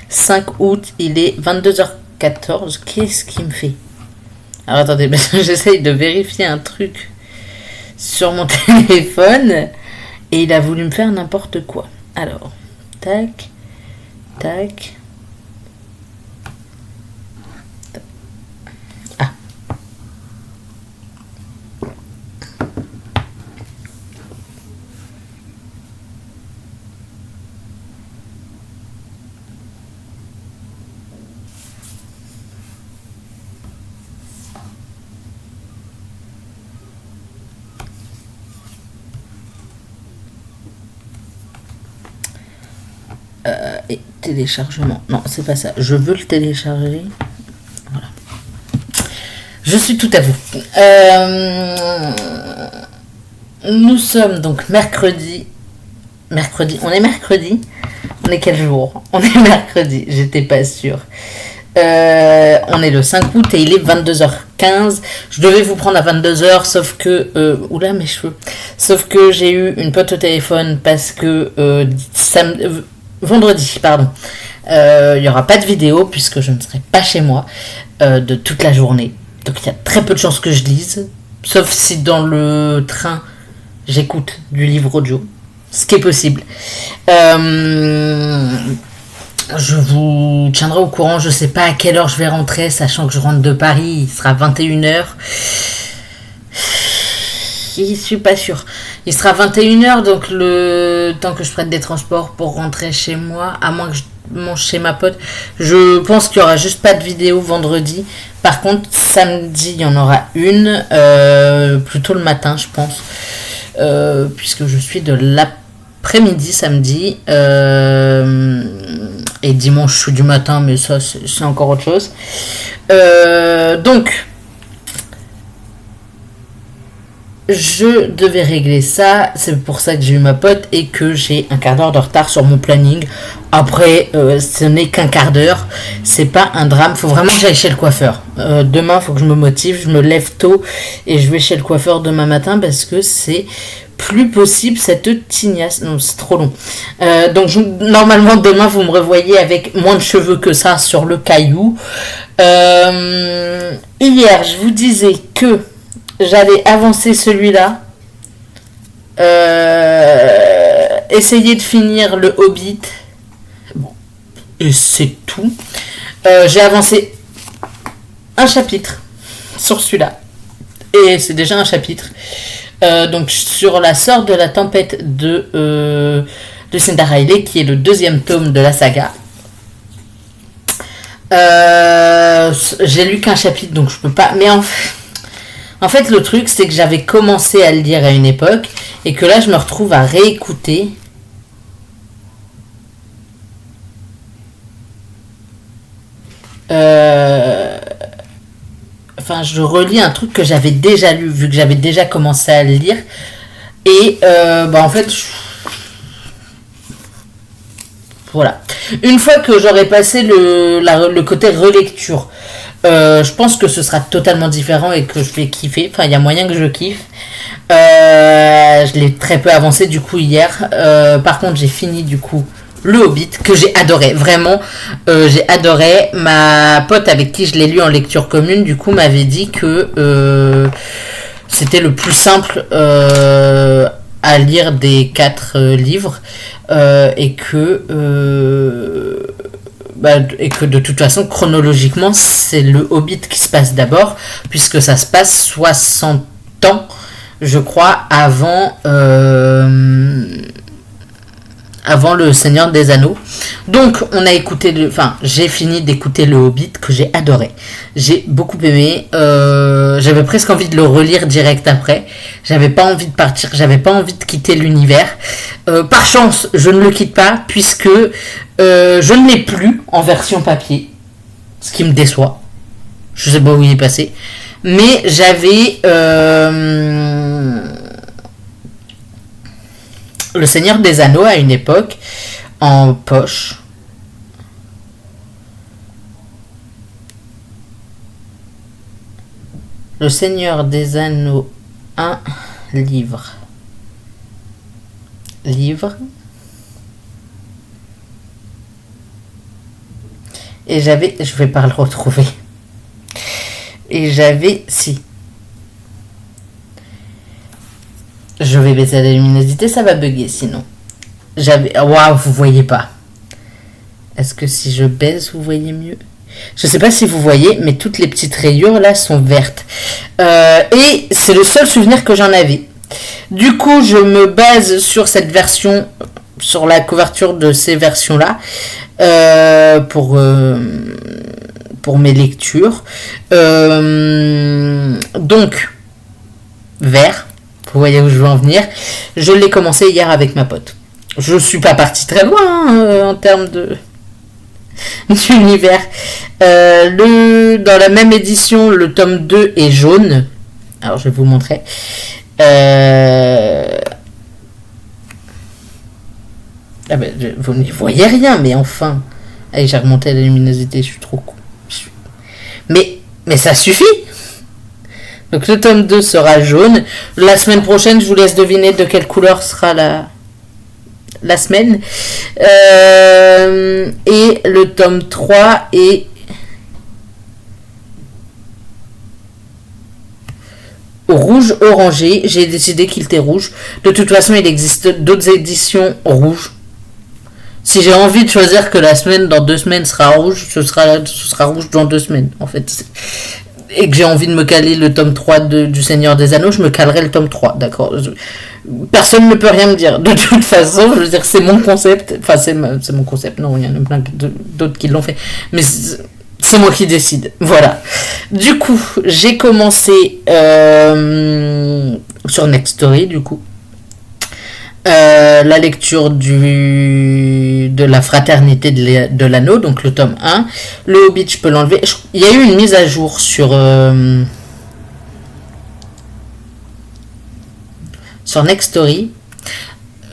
5 août, il est 22h14. Qu'est-ce qu'il me fait? Alors attendez, parce que j'essaye de vérifier un truc sur mon téléphone et il a voulu me faire n'importe quoi. Alors, tac, tac. Ah. Et téléchargement. Non, c'est pas ça. Je veux le télécharger. Voilà. Je suis tout à vous. Nous sommes donc mercredi. Mercredi. On est mercredi. On est quel jour? On est mercredi. J'étais pas sûre. On est le 5 août et il est 22h15. Je devais vous prendre à 22h, sauf que... oula, mes cheveux. Sauf que j'ai eu une pote au téléphone parce que vendredi, pardon. Il n'y aura pas de vidéo puisque je ne serai pas chez moi de toute la journée. Donc il y a très peu de chances que je lise. Sauf si dans le train, j'écoute du livre audio. Ce qui est possible. Je vous tiendrai au courant. Je ne sais pas à quelle heure je vais rentrer, sachant que je rentre de Paris. Il sera 21h. Je suis pas sûre. Il sera 21h, donc le temps que je prenne des transports pour rentrer chez moi, à moins que je mange chez ma pote. Je pense qu'il n'y aura juste pas de vidéo vendredi. Par contre, samedi, il y en aura une, plutôt le matin, je pense. Puisque je suis de l'après-midi samedi. Et dimanche, je suis du matin, mais ça, c'est encore autre chose. Donc... je devais régler ça, c'est pour ça que j'ai eu ma pote et que j'ai un quart d'heure de retard sur mon planning. Après, ce n'est qu'un quart d'heure, c'est pas un drame, faut vraiment que j'aille chez le coiffeur. Demain, faut que je me motive, je me lève tôt et je vais chez le coiffeur demain matin parce que c'est plus possible cette tignasse. Non, c'est trop long. Donc, normalement, demain, vous me revoyez avec moins de cheveux que ça sur le caillou. Hier, je vous disais que j'allais avancer celui-là. Essayer de finir le Hobbit. Bon. Et c'est tout. J'ai avancé un chapitre sur celui-là. Et c'est déjà un chapitre. Donc sur la sorte de la tempête de Lucinda Riley, qui est le 2e tome de la saga. J'ai lu qu'un chapitre, donc je peux pas... Mais en fait, le truc, c'est que j'avais commencé à le lire à une époque et que là, je me retrouve à réécouter. Enfin, je relis un truc que j'avais déjà lu, vu que j'avais déjà commencé à le lire. Et, en fait, voilà. Une fois que j'aurai passé le côté relecture, je pense que ce sera totalement différent et que je vais kiffer. Enfin, il y a moyen que je kiffe. Je l'ai très peu avancé du coup hier. Par contre, j'ai fini du coup le Hobbit que j'ai adoré. Vraiment, j'ai adoré. Ma pote avec qui je l'ai lu en lecture commune, du coup, m'avait dit que c'était le plus simple à lire des 4 livres et que de toute façon, chronologiquement, c'est le Hobbit qui se passe d'abord, puisque ça se passe 60 ans, je crois, avant le Seigneur des Anneaux. Donc, j'ai fini d'écouter le Hobbit, que j'ai adoré. J'ai beaucoup aimé. J'avais presque envie de le relire direct après. J'avais pas envie de partir, j'avais pas envie de quitter l'univers. Par chance, je ne le quitte pas, puisque je ne l'ai plus en version papier, ce qui me déçoit. Je sais pas où il est passé. Mais j'avais le Seigneur des Anneaux à une époque en poche. Le Seigneur des Anneaux, un livre. Et j'avais... Je vais pas le retrouver. Et j'avais... Si. Je vais baisser la luminosité, ça va bugger sinon. J'avais... Waouh, vous voyez pas. Est-ce que si je baisse, vous voyez mieux? Je sais pas si vous voyez, mais toutes les petites rayures là sont vertes. Et c'est le seul souvenir que j'en avais. Du coup, je me base sur cette version, sur la couverture de ces versions-là, pour mes lectures. Donc, vert, vous voyez où je veux en venir. Je l'ai commencé hier avec ma pote. Je suis pas partie très loin en termes d'univers. Dans la même édition, le tome 2 est jaune. Alors, je vais vous montrer. Vous n'y voyez rien, mais enfin. Allez, j'ai remonté la luminosité, je suis trop con. Mais ça suffit. Donc, le tome 2 sera jaune. La semaine prochaine, je vous laisse deviner de quelle couleur sera la semaine. Et le tome 3 est rouge orangé. J'ai décidé qu'il était rouge. De toute façon, il existe d'autres éditions rouges. Si j'ai envie de choisir que la semaine dans 2 semaines sera rouge, ce sera rouge dans 2 semaines en fait. Et que j'ai envie de me caler le tome 3 du Seigneur des Anneaux, je me calerai le tome 3, d'accord. Personne ne peut rien me dire. De toute façon, je veux dire, c'est mon concept. Enfin, c'est mon concept. Non, il y en a plein d'autres qui l'ont fait. Mais c'est moi qui décide. Voilà. Du coup, j'ai commencé sur Next Story, du coup. La lecture de la fraternité de l'anneau, donc le tome 1. Le Hobbit, je peux l'enlever. Il y a eu une mise à jour sur Next Story.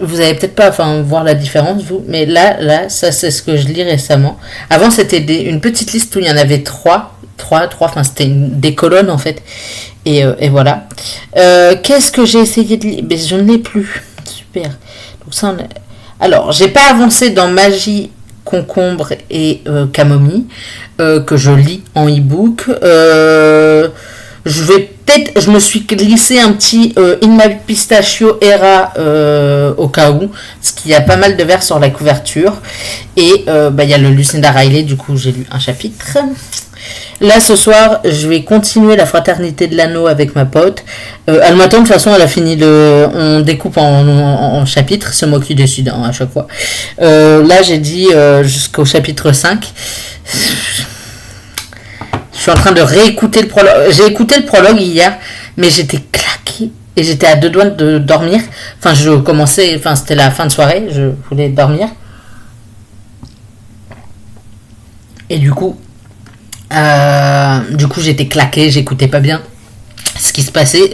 Vous allez peut-être pas voir la différence, vous, mais là, ça c'est ce que je lis récemment. Avant, c'était une petite liste où il y en avait 3, enfin c'était des colonnes en fait. Et voilà. Qu'est-ce que j'ai essayé de lire? Mais je ne l'ai plus. Super. Donc ça, alors, j'ai pas avancé dans Magie, Concombre et Camomille, que je lis en e-book. Je me suis glissé un petit In My Pistachio Era au cas où, parce qu'il y a pas mal de vers sur la couverture. Et il y a le Lucinda Riley, du coup j'ai lu un chapitre. Là ce soir je vais continuer la fraternité de l'anneau avec ma pote. Elle m'attend, de toute façon elle a fini on découpe en chapitres, c'est moi qui décide à chaque fois. Là j'ai dit jusqu'au chapitre 5. Je suis en train de réécouter le prologue. J'ai écouté le prologue hier, mais j'étais claquée et j'étais à 2 doigts de dormir. C'était la fin de soirée, je voulais dormir. Et du coup, j'étais claquée, j'écoutais pas bien ce qui se passait.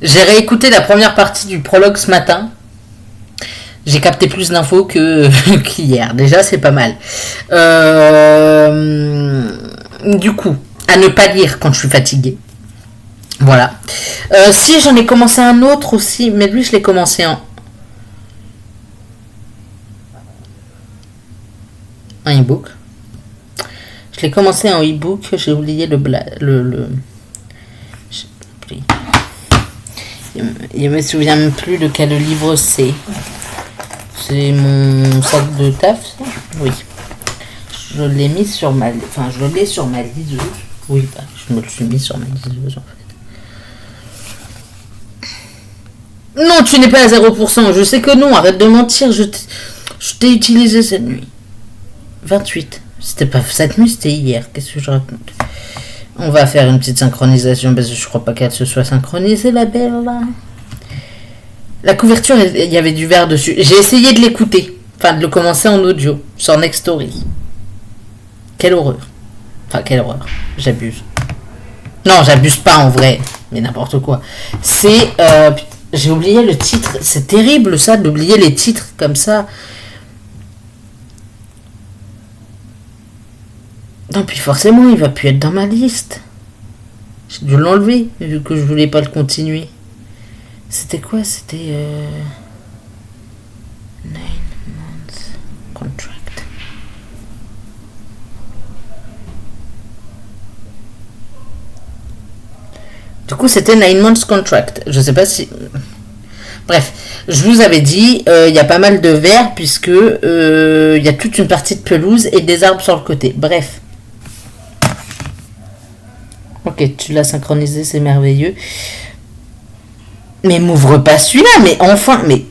J'ai réécouté la première partie du prologue ce matin. J'ai capté plus d'infos qu'hier. Déjà, c'est pas mal. Du coup, à ne pas lire quand je suis fatiguée. Voilà. Si, j'en ai commencé un autre aussi, mais lui, je l'ai commencé en e-book. Je l'ai commencé en e-book, j'ai oublié le il me souvient même plus de quel livre c'est. C'est mon sac de taf, ça? Oui. Je l'ai mis sur je l'ai sur ma liseuse. Oui, je me le suis mis sur ma liseuse en fait. Non, tu n'es pas à 0%. Je sais que non, arrête de mentir. Je t'ai utilisé cette nuit. 28. C'était pas cette nuit, c'était hier. Qu'est-ce que je raconte? On va faire une petite synchronisation parce que je crois pas qu'elle se soit synchronisée, la belle là. La couverture, il y avait du verre dessus. J'ai essayé de l'écouter. Enfin, de le commencer en audio. Sur Next Story. Quelle horreur. Enfin, quelle horreur. J'abuse. Non, j'abuse pas en vrai. Mais n'importe quoi. C'est... j'ai oublié le titre. C'est terrible ça, d'oublier les titres comme ça. Non, puis forcément, il va plus être dans ma liste. J'ai dû l'enlever, vu que je voulais pas le continuer. C'était quoi? C'était... 9 months contract. Du coup, c'était 9 months contract. Je sais pas si... Bref, je vous avais dit, il y a pas mal de verre puisque il y a toute une partie de pelouse et des arbres sur le côté. Bref. Ok, tu l'as synchronisé, c'est merveilleux. Mais m'ouvre pas celui-là, mais enfin, mais...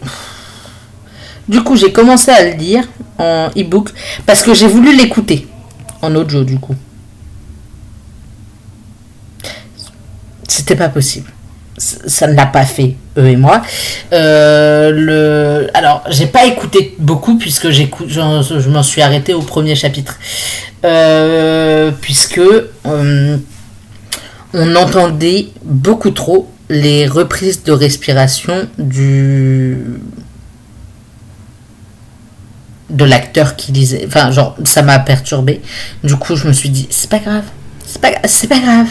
Du coup, j'ai commencé à le lire en e-book parce que j'ai voulu l'écouter en audio, du coup. C'était pas possible. Ça ne l'a pas fait, eux et moi. Alors, j'ai pas écouté beaucoup puisque je m'en suis arrêté au premier chapitre. Puisque on entendait beaucoup trop les reprises de respiration de l'acteur qui lisait. Enfin, genre, ça m'a perturbé. Du coup, je me suis dit, c'est pas grave. C'est pas grave.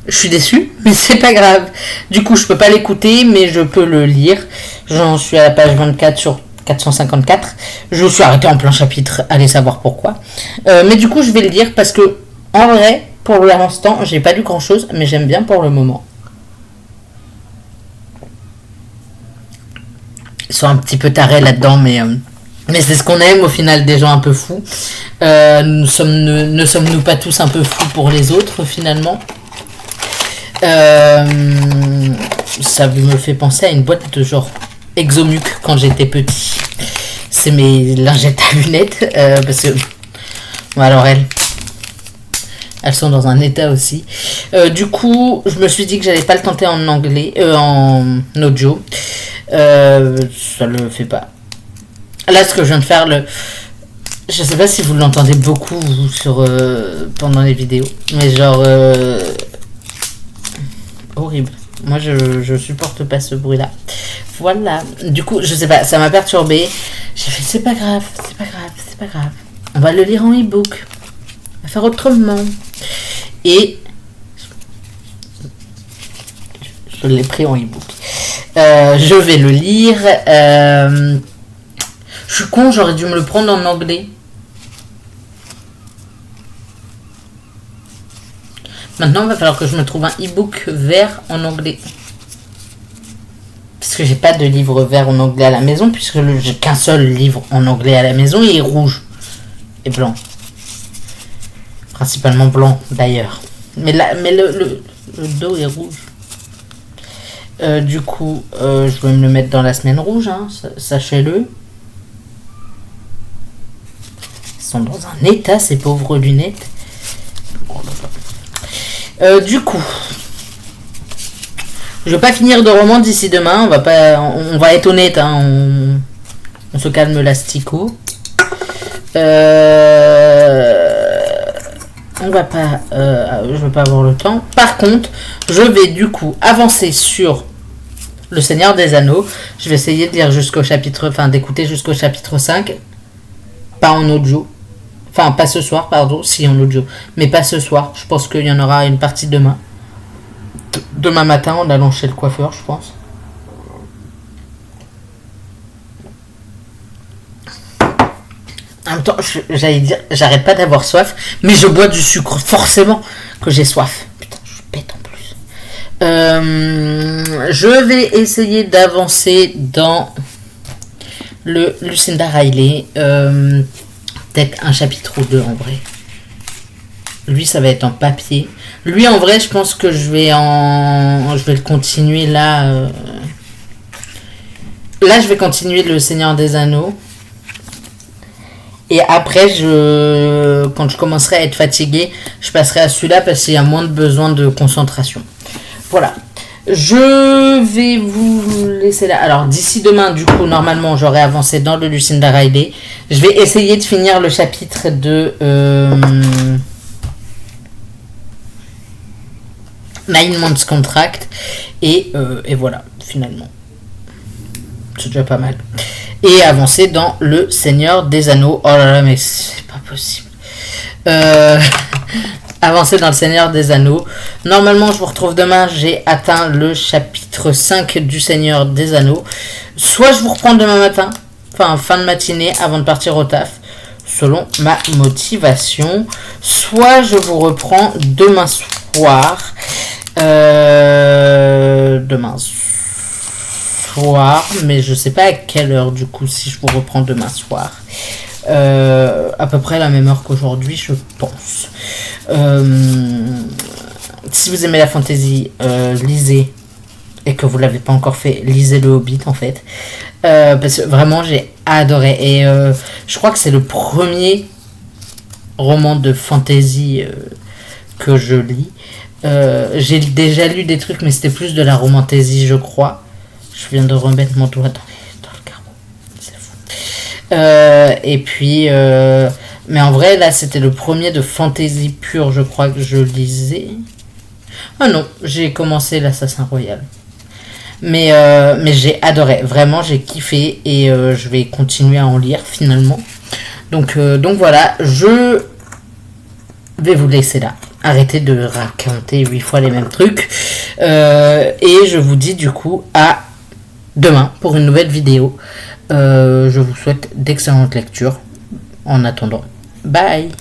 Je suis déçue, mais c'est pas grave. Du coup, je peux pas l'écouter, mais je peux le lire. J'en suis à la page 24 sur 454. Je me suis arrêté en plein chapitre, allez savoir pourquoi. Mais du coup, je vais le lire parce que, en vrai, pour l'instant, j'ai pas lu grand chose, mais j'aime bien pour le moment. Ils sont un petit peu tarés là-dedans, mais c'est ce qu'on aime au final, des gens un peu fous. Ne sommes-nous pas tous un peu fous pour les autres, finalement? Ça me fait penser à une boîte de genre Exomuc quand j'étais petit. C'est mes lingettes à lunettes parce que bon, alors elles sont dans un état aussi. Du coup, je me suis dit que j'allais pas le tenter en anglais, en audio. Ça le fait pas. Là, ce que je viens de faire, je sais pas si vous l'entendez beaucoup pendant les vidéos, mais genre horrible. Moi, je supporte pas ce bruit-là. Voilà. Du coup, je sais pas, ça m'a perturbé. J'ai fait, c'est pas grave. On va le lire en e-book. On va faire autrement. Et je l'ai pris en e-book. Je vais le lire. Je suis con, j'aurais dû me le prendre en anglais. Maintenant, il va falloir que je me trouve un e-book vert en anglais. Parce que j'ai pas de livre vert en anglais à la maison, puisque j'ai qu'un seul livre en anglais à la maison, et il est rouge et blanc. Principalement blanc, d'ailleurs. Mais le dos est rouge. Du coup, je vais me le mettre dans la semaine rouge, hein, sachez-le. Ils sont dans un état, ces pauvres lunettes. Du coup, je vais pas finir de roman d'ici demain. On va être honnête, hein, on se calme l'astico. On va pas, je vais pas avoir le temps. Par contre, je vais du coup avancer sur Le Seigneur des Anneaux. Je vais essayer de lire d'écouter jusqu'au chapitre 5, pas en audio. Enfin, pas ce soir, pardon, si en audio. Mais pas ce soir. Je pense qu'il y en aura une partie demain. Demain matin, en allant chez le coiffeur, je pense. En même temps, j'allais dire, j'arrête pas d'avoir soif, mais je bois du sucre, forcément que j'ai soif. Putain, je suis bête en plus. Je vais essayer d'avancer dans le Lucinda Riley. Peut-être un chapitre ou deux en vrai. Lui, ça va être en papier. Lui, en vrai, je pense que je vais le continuer là. Là, je vais continuer Le Seigneur des Anneaux. Et après, quand je commencerai à être fatigué, je passerai à celui-là parce qu'il y a moins de besoin de concentration. Voilà. Je vais vous laisser là. Alors, d'ici demain, du coup, normalement, j'aurai avancé dans le Lucinda Riley. Je vais essayer de finir le chapitre de 9 months contract. Et voilà, finalement. C'est déjà pas mal. Et avancer dans Le Seigneur des Anneaux. Oh là là, mais c'est pas possible. Avancer dans Le Seigneur des Anneaux. Normalement, je vous retrouve demain. J'ai atteint le chapitre 5 du Seigneur des Anneaux. Soit je vous reprends demain matin, enfin fin de matinée, avant de partir au taf, selon ma motivation. Soit je vous reprends demain soir. soir. Demain soir, mais je sais pas à quelle heure du coup si je vous reprends demain soir. À peu près la même heure qu'aujourd'hui, je pense. Si vous aimez la fantasy, lisez, et que vous l'avez pas encore fait, lisez le Hobbit en fait. Parce que vraiment j'ai adoré. Et je crois que c'est le premier roman de fantasy que je lis. J'ai déjà lu des trucs, mais c'était plus de la romantaisie, je crois. Je viens de remettre mon doigt dans le carreau. C'est fou. Et puis, mais en vrai, là, c'était le premier de fantasy pure, je crois que je lisais. Ah non, j'ai commencé l'Assassin Royal. Mais j'ai adoré. Vraiment, j'ai kiffé. Et je vais continuer à en lire, finalement. Donc voilà, je vais vous laisser là. Arrêtez de raconter 8 fois les mêmes trucs. Et je vous dis du coup à demain pour une nouvelle vidéo. Je vous souhaite d'excellentes lectures. En attendant, bye.